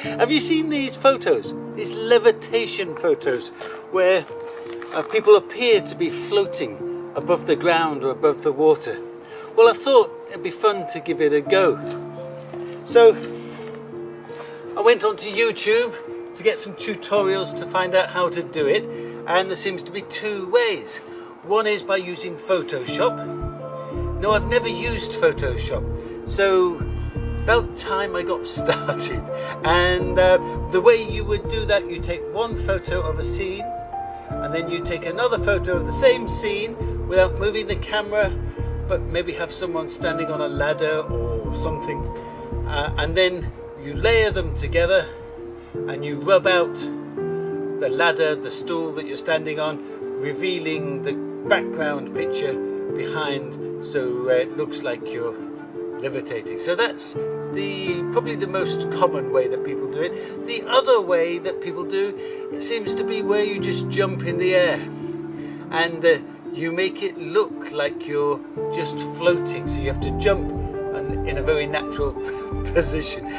Have you seen these photos? These levitation photos where people appear to be floating above the ground or above the water. Well, I thought it'd be fun to give it a go. So I went onto YouTube to get some tutorials to find out how to do it, and there seems to be two ways. One is by using Photoshop. No, I've never used Photoshop, so about time I got started. And the way you would do that, you take one photo of a scene and then you take another photo of the same scene without moving the camera, but maybe have someone standing on a ladder or something, and then you layer them together and you rub out the ladder, the stool that you're standing on, revealing the background picture behind, so it looks like you're levitating. So that's probably the most common way that people do it. The other way that people do it seems to be where you just jump in the air and you make it look like you're just floating, so you have to jump in a very natural position.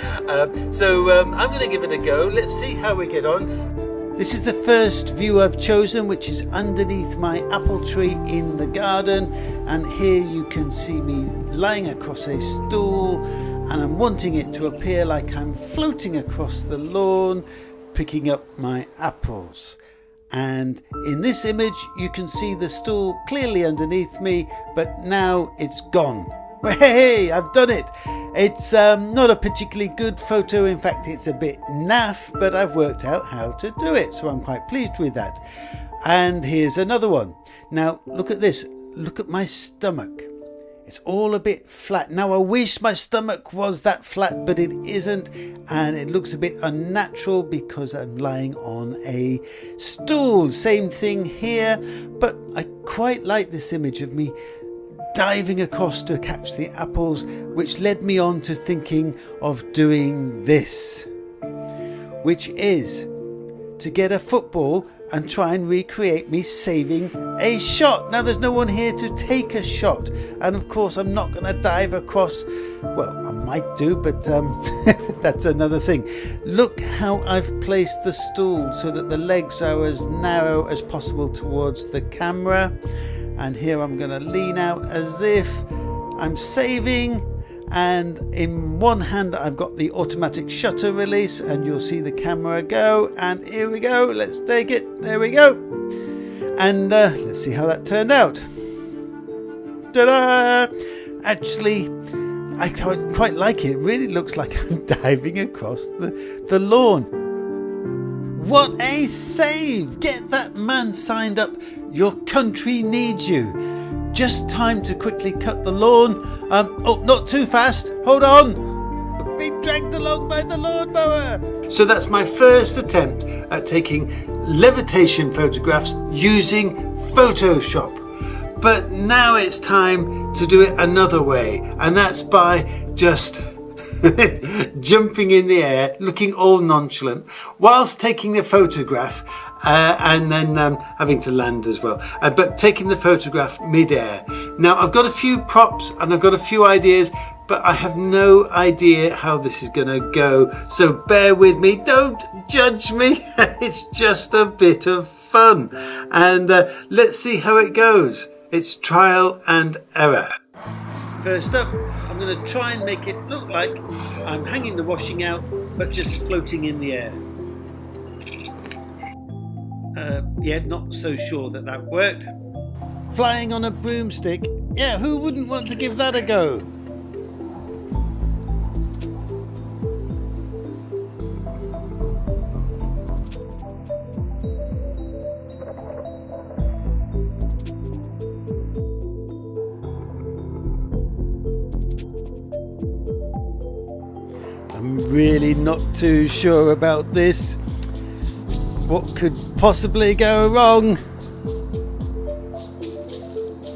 So I'm going to give it a go. Let's see how we get on. This is the first view I've chosen, which is underneath my apple tree in the garden, and here you can see me lying across a stool, and I'm wanting it to appear like I'm floating across the lawn picking up my apples. And in this image you can see the stool clearly underneath me, but now it's gone. Hey, I've done it. It's not a particularly good photo. In fact, it's a bit naff, but I've worked out how to do it, so I'm quite pleased with that. And here's another one. Now look at this. Look at my stomach. It's all a bit flat. Now I wish my stomach was that flat, but it isn't, and it looks a bit unnatural because I'm lying on a stool. Same thing here, but I quite like this image of me diving across to catch the apples, which led me on to thinking of doing this, which is to get a football and try and recreate me saving a shot. Now there's no one here to take a shot, and of course I'm not going to dive across. Well, I might do, but that's another thing. Look how I've placed the stool so that the legs are as narrow as possible towards the camera, and here I'm going to lean out as if I'm saving, and in one hand I've got the automatic shutter release, and you'll see the camera go, and here we go. Let's take it. There we go. And let's see how that turned out. Ta-da! Actually, I quite like it. It really looks like I'm diving across the lawn. What a save! Get that man signed up. Your country needs you. Just time to quickly cut the lawn. Oh, not too fast. Hold on. Being dragged along by the lawnmower. So that's my first attempt at taking levitation photographs using Photoshop. But now it's time to do it another way, and that's by just jumping in the air, looking all nonchalant, whilst taking the photograph, and then having to land as well, but taking the photograph mid-air. Now I've got a few props and I've got a few ideas, but I have no idea how this is going to go, so bear with me, don't judge me. It's just a bit of fun, and let's see how it goes. It's trial and error. First up, I'm going to try and make it look like I'm hanging the washing out, but just floating in the air. Yeah, not so sure that worked. Flying on a broomstick. Yeah, who wouldn't want to give that a go? I'm really not too sure about this. What could possibly go wrong?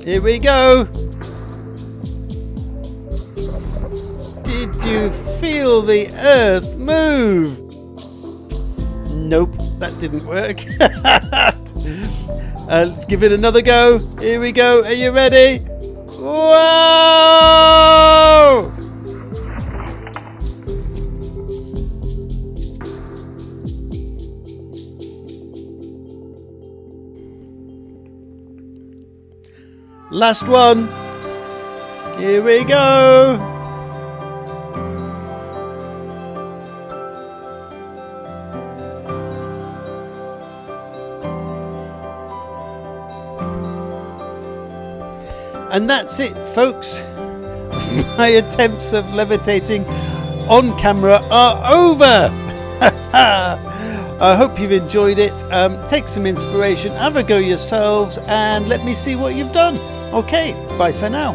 Here we go. Did you feel the earth move? Nope, that didn't work. Let's give it another go. Here we go. Are you ready? Whoa! Last one. Here we go. And that's it, folks. My attempts of levitating on camera are over. I hope you've enjoyed it. Take some inspiration, have a go yourselves, and let me see what you've done. Okay, bye for now.